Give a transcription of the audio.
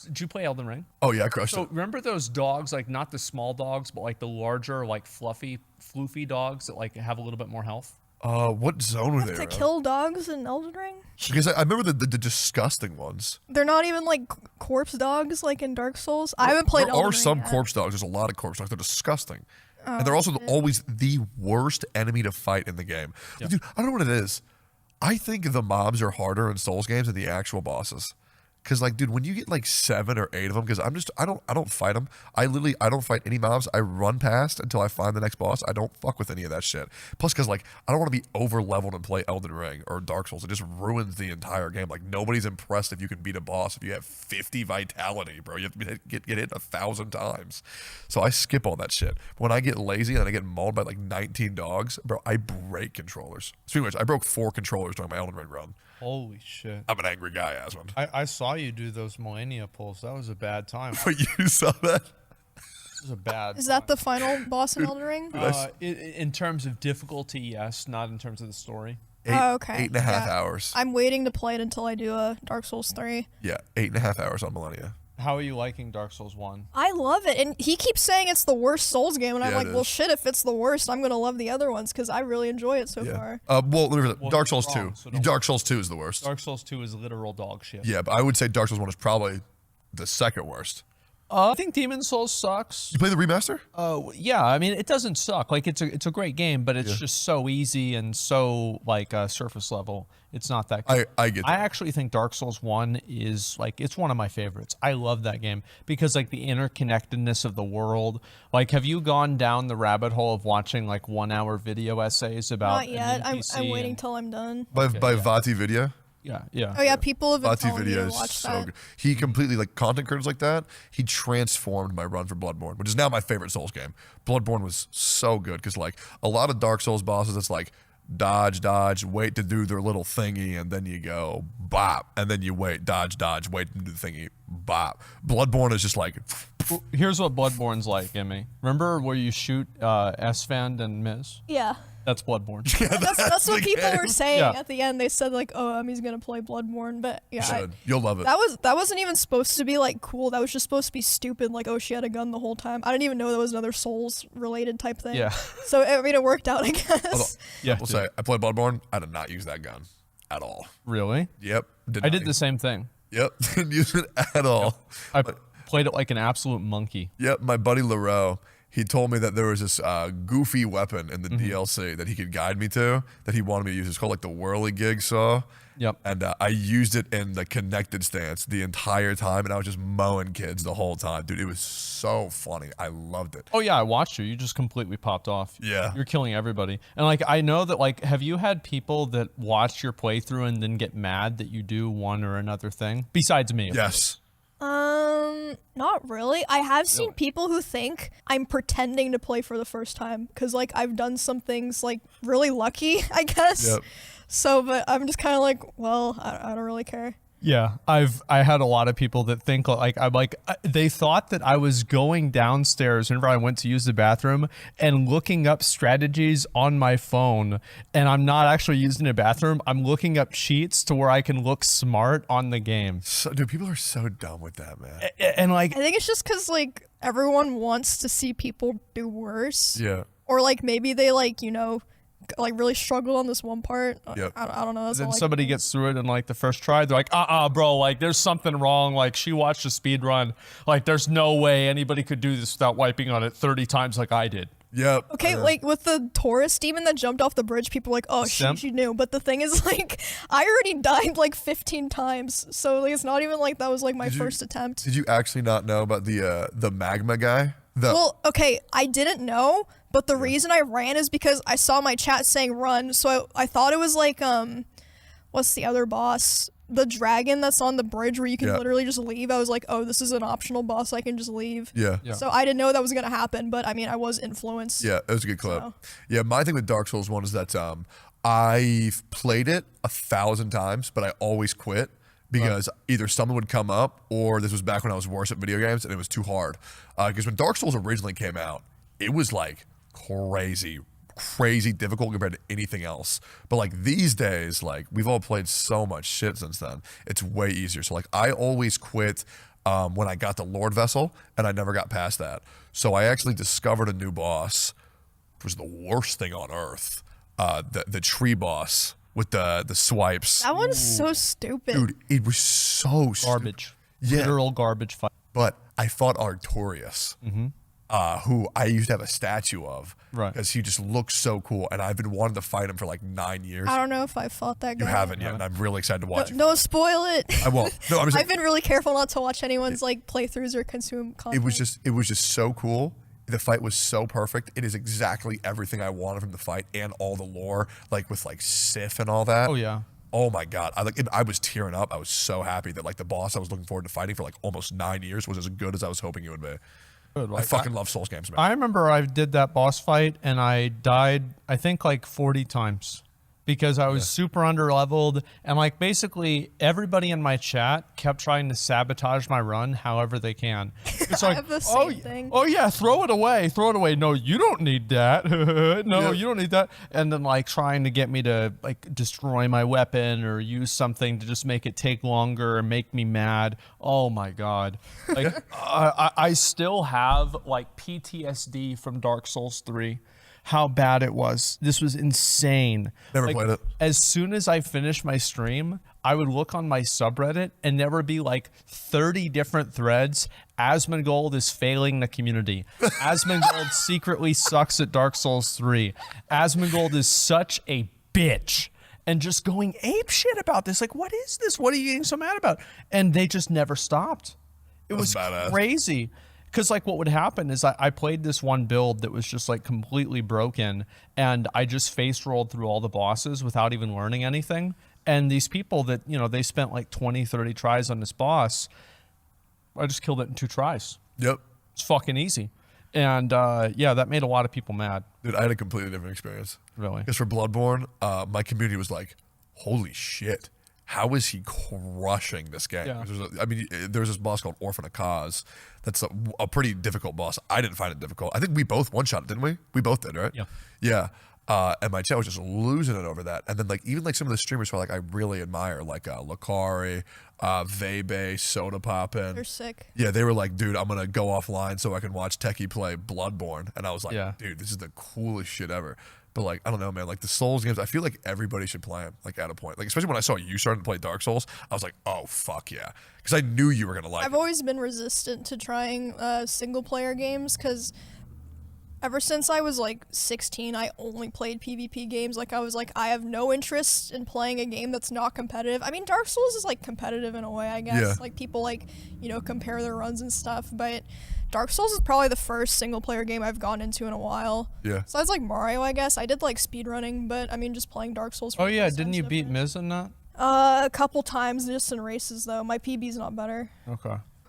Did you play Elden Ring? Oh yeah, I crushed So it. remember those dogs, like not the small dogs, but like the larger, like fluffy, floofy dogs that like have a little bit more health? What zone were they To around? kill dogs in Elden Ring? Because I remember the disgusting ones. They're not even like corpse dogs like in Dark Souls. I haven't played There Elden are Ring some yet. corpse dogs. There's a lot of corpse dogs. They're disgusting. Oh, And they're also shit. always the worst enemy to fight in the game. Yeah. Dude, I don't know what it is. I think the mobs are harder in Souls games than the actual bosses. Cause like, dude, when you get like 7 or 8 of them, because I don't fight them. I don't fight any mobs. I run past until I find the next boss. I don't fuck with any of that shit. Plus, cause like I don't want to be over leveled and play Elden Ring or Dark Souls. It just ruins the entire game. Like nobody's impressed if you can beat a boss if you have 50 vitality, bro. You have to get hit 1,000 times. So I skip all that shit. When I get lazy and I get mauled by like 19 dogs, bro, I break controllers. Speaking of which, I broke 4 controllers during my Elden Ring run. Holy shit. I'm an angry guy, Asmund. I saw you do those Millennia pulls. That was a bad time. But you saw that? It was a bad Is that the final boss in Elden Ring? in terms of difficulty, yes. Not in terms of the story. Oh, okay. 8.5 Yeah. hours. I'm waiting to play it until I do a Dark Souls 3. Yeah, 8.5 hours on Millennia. How are you liking Dark Souls 1? I love it. And he keeps saying it's the worst Souls game. And I'm Yeah, like, it well, is. shit, if it's the worst, I'm going to love the other ones because I really enjoy it so far. Well, Dark he's Souls wrong, 2. so don't- Dark Souls 2 is the worst. Dark Souls 2 is literal dog shit. Yeah, but I would say Dark Souls 1 is probably the second worst. I think Demon Souls sucks. You play the remaster? Yeah, I mean it doesn't suck. Like it's a great game, but it's just so easy and so like surface level. It's not that good. I get that. I actually think Dark Souls 1 is like it's one of my favorites. I love that game because like the interconnectedness of the world. Like have you gone down the rabbit hole of watching like 1-hour video essays about Not yet. an I'm NPC waiting and- till I'm done. By Vati Video? Yeah. Oh, yeah, people have been Vati telling me Video to is watch so that. good. He completely, like, content creators like that, he transformed my run for Bloodborne, which is now my favorite Souls game. Bloodborne was so good because, like, a lot of Dark Souls bosses, it's like, dodge, wait to do their little thingy, and then you go, bop, and then you wait, dodge, wait to do the thingy, bop. Bloodborne is just like, Here's what Bloodborne's like, Emmy. Remember where you shoot Esfand and Miz? Yeah. That's Bloodborne. That's what the people game. were saying Yeah. at the end. They said like, "Oh, he's gonna play Bloodborne," but yeah, you should. You'll love it. that wasn't even supposed to be like cool. That was just supposed to be stupid. Like, oh, she had a gun the whole time. I didn't even know that was another Souls related type thing. Yeah. So I mean, it worked out, I guess. Yeah. We'll say, I played Bloodborne, I did not use that gun at all. Really? Yep. I did the same thing. Yep, didn't use it at all. I played it like an absolute monkey. Yep, my buddy Leroux, he told me that there was this goofy weapon in the Mm-hmm. DLC that he could guide me to that he wanted me to use. It's called like the whirligig saw. Yep. And I used it in the connected stance the entire time, and I was just mowing kids the whole time. Dude, it was so funny. I loved it. Oh yeah, I watched you. You just completely popped off. Yeah. You're killing everybody. And like I know that like have you had people that watch your playthrough and then get mad that you do one or another thing? Besides me. of Yes. Not really. I have seen people who think I'm pretending to play for the first time because like I've done some things like really lucky, I guess. Yep. So, but I'm just kind of like, well, I don't really care. Yeah, I had a lot of people that think like I'm like they thought that I was going downstairs whenever I went to use the bathroom and looking up strategies on my phone, and I'm not actually using a bathroom. I'm looking up cheats to where I can look smart on the game. So, dude, people are so dumb with that, man. And like I think it's just because like everyone wants to see people do worse. Yeah. Or like maybe they like, like really struggled on this one part. Yep. I don't know. That's then all I somebody can think. gets through it in like the first try. They're like, bro, like there's something wrong. Like she watched a speed run. Like there's no way anybody could do this without wiping on it 30 times like I did. Yep. Okay, like with the Taurus demon that jumped off the bridge, people were like, oh, Simp? she knew. But the thing is, like, I already died like 15 times. So like, it's not even like that was like my first attempt. Did you actually not know about the magma guy? Well, okay, I didn't know, but the reason I ran is because I saw my chat saying run, so I thought it was like, what's the other boss? The dragon that's on the bridge where you can literally just leave. I was like, oh, this is an optional boss, I can just leave. Yeah. So I didn't know that was going to happen, but I mean, I was influenced. Yeah, it was a good clip. So. Yeah, my thing with Dark Souls 1 is that I've played it 1,000 times, but I always quit because either someone would come up or this was back when I was worse at video games and it was too hard. Because when Dark Souls originally came out, it was like crazy difficult compared to anything else. But like these days, like we've all played so much shit since then. It's way easier. So like I always quit. when I got the Lord Vessel, and I never got past that. So I actually discovered a new boss, which was the worst thing on earth. The tree boss with the swipes. That one's so stupid. Dude, it was so Garbage. Yeah. Literal garbage fight. But I fought Artorias, who I used to have a statue of, Right. because he just looks so cool, and I've been wanting to fight him for like 9 years. I don't know if I fought that guy. You haven't yet, and I'm really excited to watch it. Don't spoil it. I won't. No, I'm just I've been really careful not to watch anyone's like playthroughs or consume content. it was just so cool. The fight was so perfect. It is exactly everything I wanted from the fight, and all the lore, like with like Sif and all that. Oh yeah. Oh my god! I was tearing up. I was so happy that like the boss I was looking forward to fighting for like almost 9 years was as good as I was hoping it would be. Good. I fucking love Souls games, man. I remember I did that boss fight and I died, I think like 40 times because I was super under leveled, and like basically everybody in my chat kept trying to sabotage my run however they can. It's like, have the same thing. Oh yeah, throw it away. No, you don't need that. No, you don't need that. And then like trying to get me to like destroy my weapon or use something to just make it take longer and make me mad. Oh my god. Like I still have like PTSD from Dark Souls 3. How bad it was. This was insane. Never played it. As soon as I finished my stream, I would look on my subreddit and there would be like 30 different threads. Asmongold is failing the community. Asmongold secretly sucks at Dark Souls 3. Asmongold is such a bitch. And just going ape shit about this. Like, what is this? What are you getting so mad about? And they just never stopped. It was badass. crazy. Because like what would happen is I played this one build that was just like completely broken, and I just face rolled through all the bosses without even learning anything. And these people that, you know, they spent like 20, 30 tries on this boss, I just killed it in 2 tries. Yep. It's fucking easy. And yeah, that made a lot of people mad. Dude, I had a completely different experience. Really? Because for Bloodborne, my community was like, holy shit, how is he crushing this game? Yeah. There's this boss called Orphan of Cause that's a pretty difficult boss. I didn't find it difficult. I think we both one-shot it, didn't we? We both did, right? Yeah. Yeah. And my chat was just losing it over that. And then like even like some of the streamers who I really admire, like Lakari, Vebe, Soda Poppin'. They're sick. Yeah, they were like, dude, I'm gonna go offline so I can watch Techie play Bloodborne. And I was like, Yeah. dude, this is the coolest shit ever. But like, I don't know, man. Like the Souls games, I feel like everybody should play them. Like at a point, like especially when I saw you starting to play Dark Souls, I was like, oh fuck yeah, because I knew you were gonna like I've it. always been resistant to trying single player games because ever since I was like 16, I only played PvP games. Like I was like, I have no interest in playing a game that's not competitive. I mean, Dark Souls is like competitive in a way, I guess. Yeah. Like people like, you know, compare their runs and stuff. But Dark Souls is probably the first single player game I've gone into in a while. Yeah. Besides like Mario, I guess. I did like speedrunning, but I mean, just playing Dark Souls. Oh for yeah, me didn't you sounds beat different. Miz in that? A couple times just in races though. My PB's not better. Okay.